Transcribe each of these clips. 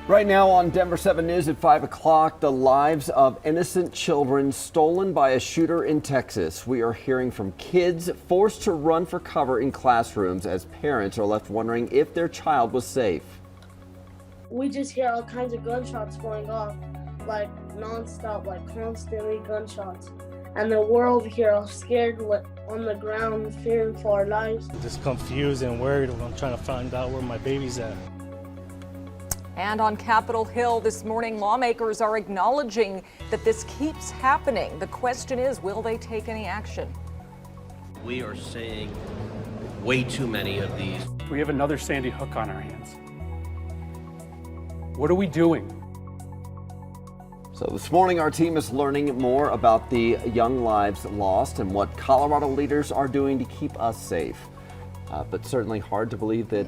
Right now on Denver 7 News at 5 o'clock, the lives of innocent children stolen by a shooter in Texas. We are hearing from kids forced to run for cover in classrooms as parents are left wondering if their child was safe. We just hear all kinds of gunshots going off, like nonstop, like constantly gunshots. And then we're over here all scared on the ground, fearing for our lives. Just confused and worried. I'm trying to find out where my baby's at. And on Capitol Hill this morning, lawmakers are acknowledging that this keeps happening. The question is, will they take any action? We are seeing way too many of these. We have another Sandy Hook on our hands. What are we doing? So this morning, our team is learning more about the young lives lost and what Colorado leaders are doing to keep us safe. But certainly hard to believe that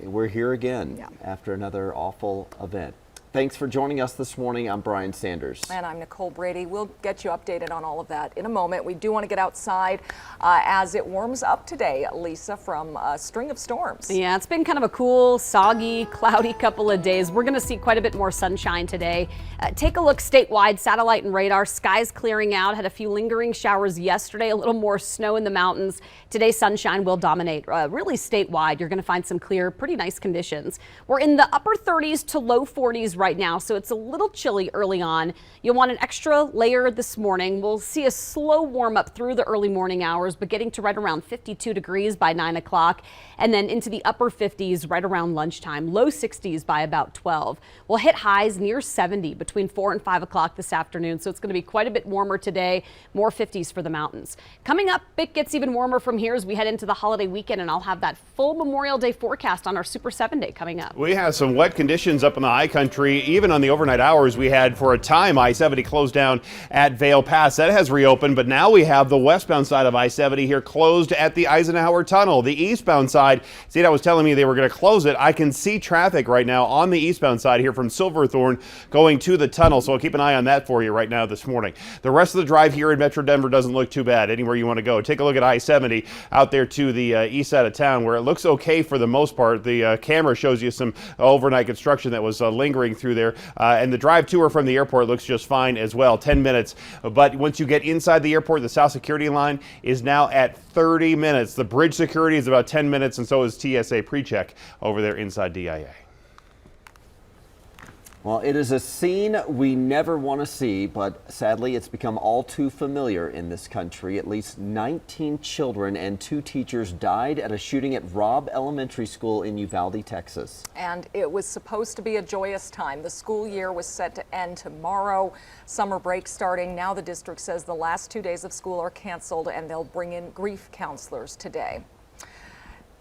we're here again after another awful event. Thanks for joining us this morning. I'm Brian Sanders. And I'm Nicole Brady. We'll get you updated on all of that in a moment. We do want to get outside as it warms up today, Lisa, from a string of storms. Yeah, it's been kind of a cool, soggy, cloudy couple of days. We're going to see quite a bit more sunshine today. Take a look statewide, satellite and radar. Skies clearing out. Had a few lingering showers yesterday, a little more snow in the mountains. Today, sunshine will dominate really statewide. You're going to find some clear, pretty nice conditions. We're in the upper 30s to low 40s right now, so it's a little chilly early on. You'll want an extra layer this morning. We'll see a slow warm up through the early morning hours, but getting to right around 52 degrees by 9 o'clock, and then into the upper 50s right around lunchtime, low 60s by about 12. We'll hit highs near 70 between 4 and 5 o'clock this afternoon, so it's going to be quite a bit warmer today, more 50s for the mountains. Coming up, it gets even warmer from here as we head into the holiday weekend, and I'll have that full Memorial Day forecast on our Super 7 Day coming up. We have some wet conditions up in the high country. Even on the overnight hours, we had for a time I-70 closed down at Vail Pass. That has reopened, but now we have the westbound side of I-70 here closed at the Eisenhower Tunnel. The eastbound side, CDOT was telling me they were going to close it. I can see traffic right now on the eastbound side here from Silverthorne going to the tunnel, so I'll keep an eye on that for you right now this morning. The rest of the drive here in Metro Denver doesn't look too bad anywhere you want to go. Take a look at I-70 out there to the east side of town where it looks okay for the most part. The camera shows you some overnight construction that was lingering through there. And the drive to or from the airport looks just fine as well, 10 minutes. But once you get inside the airport, the South Security line is now at 30 minutes. The bridge security is about 10 minutes, and so is TSA pre-check over there inside DIA. Well, it is a scene we never want to see, but sadly it's become all too familiar in this country. At least 19 children and 2 teachers died at a shooting at Robb Elementary School in Uvalde, Texas. And it was supposed to be a joyous time. The school year was set to end tomorrow. Summer break starting. Now the district says the last 2 days of school are canceled and they'll bring in grief counselors today.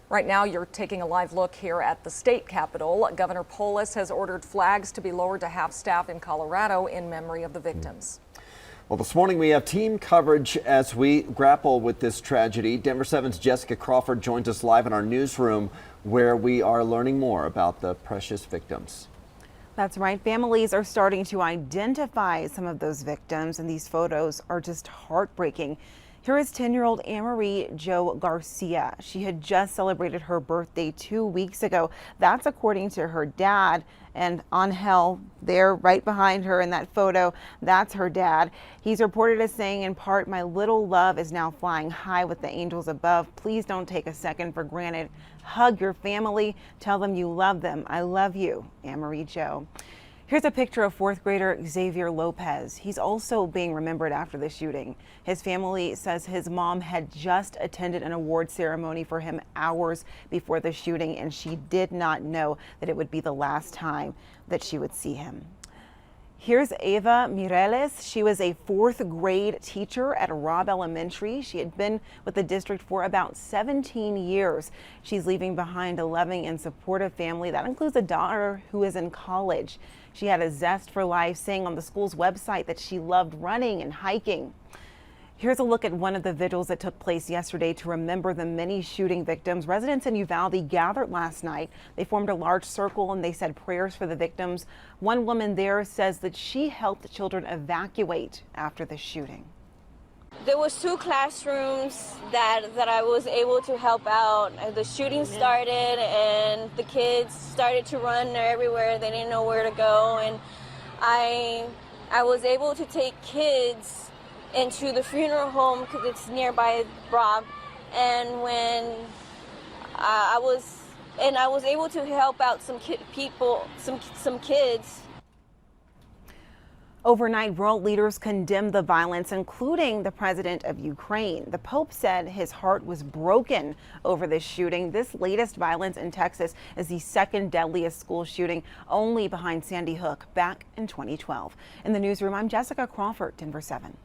Right now, you're taking a live look here at the state capitol. Governor Polis has ordered flags to be lowered to half staff in Colorado in memory of the victims. Well, this morning we have team coverage as we grapple with this tragedy. Denver 7's Jessica Crawford joins us live in our newsroom where we are learning more about the precious victims. That's right. Families are starting to identify some of those victims, and these photos are just heartbreaking. Here is 10-year-old Anne-Marie Jo Garcia. She had just celebrated her birthday 2 weeks ago. That's according to her dad. And Angel, there right behind her in that photo, that's her dad. He's reported as saying, in part, "My little love is now flying high with the angels above. Please don't take a second for granted. Hug your family. Tell them you love them. I love you, Anne-Marie Jo." Here's a picture of 4th grader Xavier Lopez. He's also being remembered after the shooting. His family says his mom had just attended an award ceremony for him hours before the shooting, and she did not know that it would be the last time that she would see him. Here's Ava Mireles. She was a 4th grade teacher at Robb Elementary. She had been with the district for about 17 years. She's leaving behind a loving and supportive family. That includes a daughter who is in college. She had a zest for life, saying on the school's website that she loved running and hiking. Here's a look at one of the vigils that took place yesterday to remember the many shooting victims. Residents in Uvalde gathered last night. They formed a large circle and they said prayers for the victims. One woman there says that she helped children evacuate after the shooting. There was 2 classrooms that I was able to help out. The shooting started and the kids started to run everywhere. They didn't know where to go, and I was able to take kids into the funeral home because it's nearby Brock. And when I was able to help out some kids. Overnight, world leaders condemned the violence, including the president of Ukraine. The Pope said his heart was broken over this shooting. This latest violence in Texas is the second deadliest school shooting, only behind Sandy Hook back in 2012. In the newsroom, I'm Jessica Crawford, Denver 7.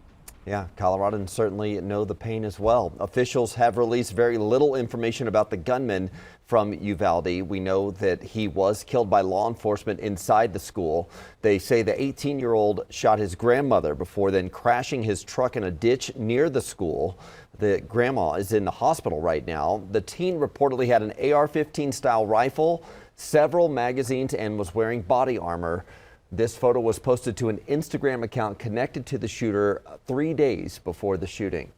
Yeah, Coloradans certainly know the pain as well. Officials have released very little information about the gunman from Uvalde. We know that he was killed by law enforcement inside the school. They say the 18-year-old shot his grandmother before then crashing his truck in a ditch near the school. The grandma is in the hospital right now. The teen reportedly had an AR-15 style rifle, several magazines, and was wearing body armor. This photo was posted to an Instagram account connected to the shooter 3 days before the shooting.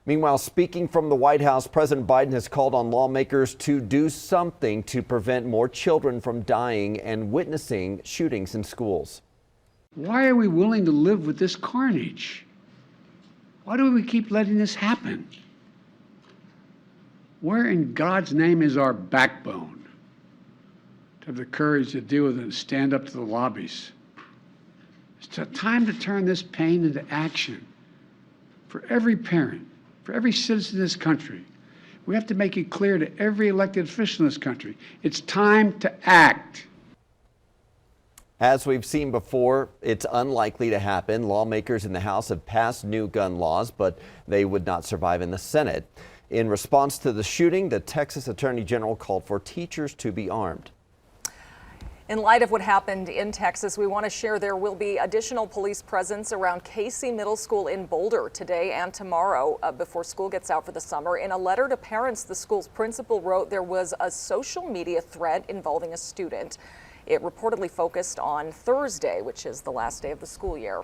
Meanwhile, speaking from the White House, President Biden has called on lawmakers to do something to prevent more children from dying and witnessing shootings in schools. Why are we willing to live with this carnage? Why do we keep letting this happen? Where in God's name is our backbone? To have the courage to deal with it and stand up to the lobbies. It's time to turn this pain into action. For every parent, for every citizen in this country, we have to make it clear to every elected official in this country, it's time to act. As we've seen before, it's unlikely to happen. Lawmakers in the House have passed new gun laws, but they would not survive in the Senate. In response to the shooting, the Texas Attorney General called for teachers to be armed. In light of what happened in Texas, we want to share there will be additional police presence around Casey Middle School in Boulder today and tomorrow before school gets out for the summer. In a letter to parents, the school's principal wrote there was a social media threat involving a student. It reportedly focused on Thursday, which is the last day of the school year.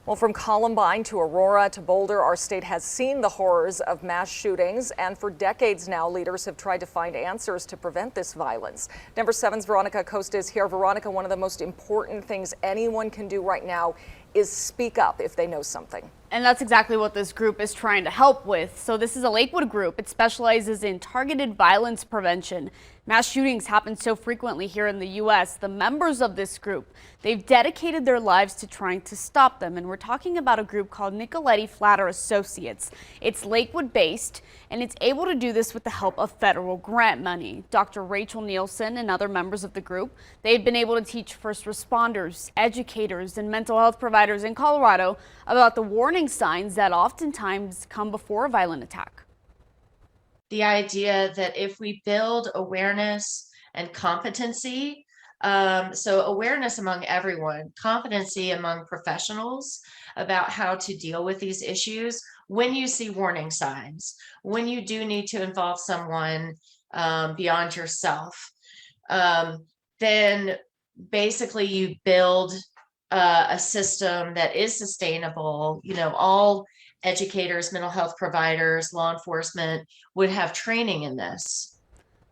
Well, from Columbine to Aurora to Boulder, our state has seen the horrors of mass shootings, and for decades now, leaders have tried to find answers to prevent this violence. Denver 7's Veronica Costa is here. Veronica, one of the most important things anyone can do right now is speak up if they know something. And that's exactly what this group is trying to help with. So this is a Lakewood group. It specializes in targeted violence prevention. Mass shootings happen so frequently here in the U.S. The members of this group, they've dedicated their lives to trying to stop them. And we're talking about a group called Nicoletti Flatter Associates. It's Lakewood based, and it's able to do this with the help of federal grant money. Dr. Rachel Nielsen and other members of the group, they've been able to teach first responders, educators, and mental health providers in Colorado about the warning signs that oftentimes come before a violent attack. The idea that if we build awareness and competency, so awareness among everyone, competency among professionals about how to deal with these issues, when you see warning signs, when you do need to involve someone beyond yourself, then basically you build a system that is sustainable. You know, all educators, mental health providers, law enforcement would have training in this.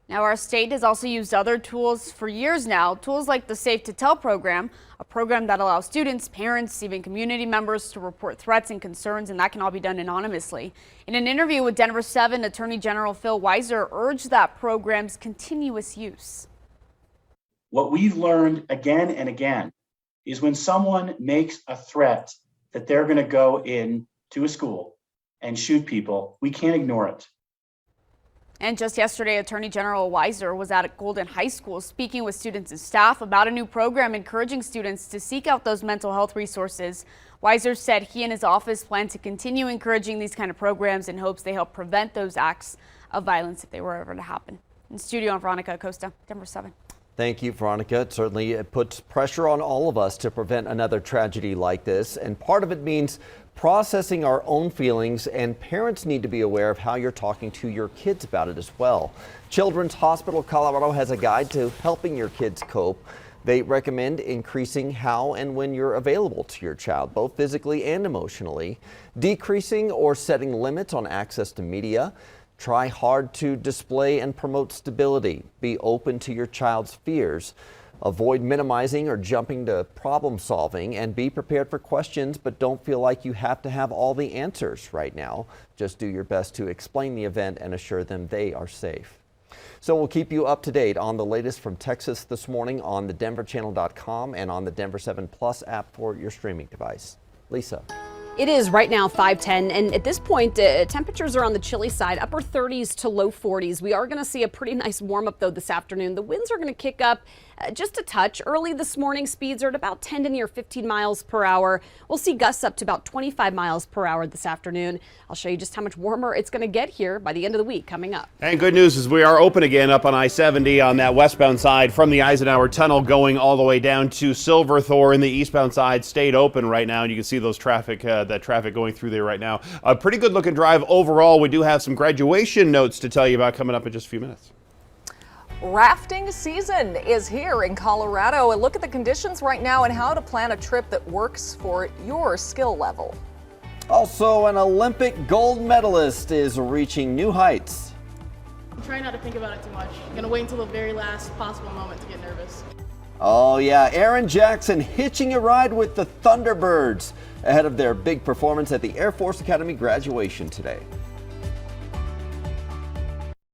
Now, our state has also used other tools for years now, tools like the Safe to Tell program, a program that allows students, parents, even community members to report threats and concerns, and that can all be done anonymously. In an interview with Denver 7, Attorney General Phil Weiser urged that program's continuous use. What we've learned again and again is when someone makes a threat that they're going to go in to a school and shoot people, we can't ignore it. And just yesterday, Attorney General Weiser was at Golden High School speaking with students and staff about a new program encouraging students to seek out those mental health resources. Weiser said he and his office plan to continue encouraging these kind of programs in hopes they help prevent those acts of violence if they were ever to happen. In studio, I'm Veronica Acosta, Denver 7. Thank you, Veronica. It certainly puts pressure on all of us to prevent another tragedy like this. And part of it means processing our own feelings, and parents need to be aware of how you're talking to your kids about it as well. Children's Hospital Colorado has a guide to helping your kids cope. They recommend increasing how and when you're available to your child, both physically and emotionally, decreasing or setting limits on access to media. Try hard to display and promote stability. Be open to your child's fears. Avoid minimizing or jumping to problem solving, and be prepared for questions, but don't feel like you have to have all the answers right now. Just do your best to explain the event and assure them they are safe. So we'll keep you up to date on the latest from Texas this morning on thedenverchannel.com and on the Denver 7 Plus app for your streaming device. Lisa. It is right now 5:10, and at this point, temperatures are on the chilly side, upper 30s to low 40s. We are going to see a pretty nice warm up though this afternoon. The winds are going to kick up just a touch. Early this morning, speeds are at about 10 to near 15 miles per hour. We'll see gusts up to about 25 miles per hour this afternoon. I'll show you just how much warmer it's going to get here by the end of the week coming up. And good news is we are open again up on I-70 on that westbound side from the Eisenhower Tunnel going all the way down to Silverthorne. The eastbound side stayed open right now, and you can see those traffic going through there right now. A pretty good looking drive overall. We do have some graduation notes to tell you about coming up in just a few minutes. Rafting season is here in Colorado. And look at the conditions right now and how to plan a trip that works for your skill level. Also, an Olympic gold medalist is reaching new heights. Try not to think about it too much. I'm gonna wait until the very last possible moment to get nervous. Oh yeah, Aaron Jackson hitching a ride with the Thunderbirds ahead of their big performance at the Air Force Academy graduation today.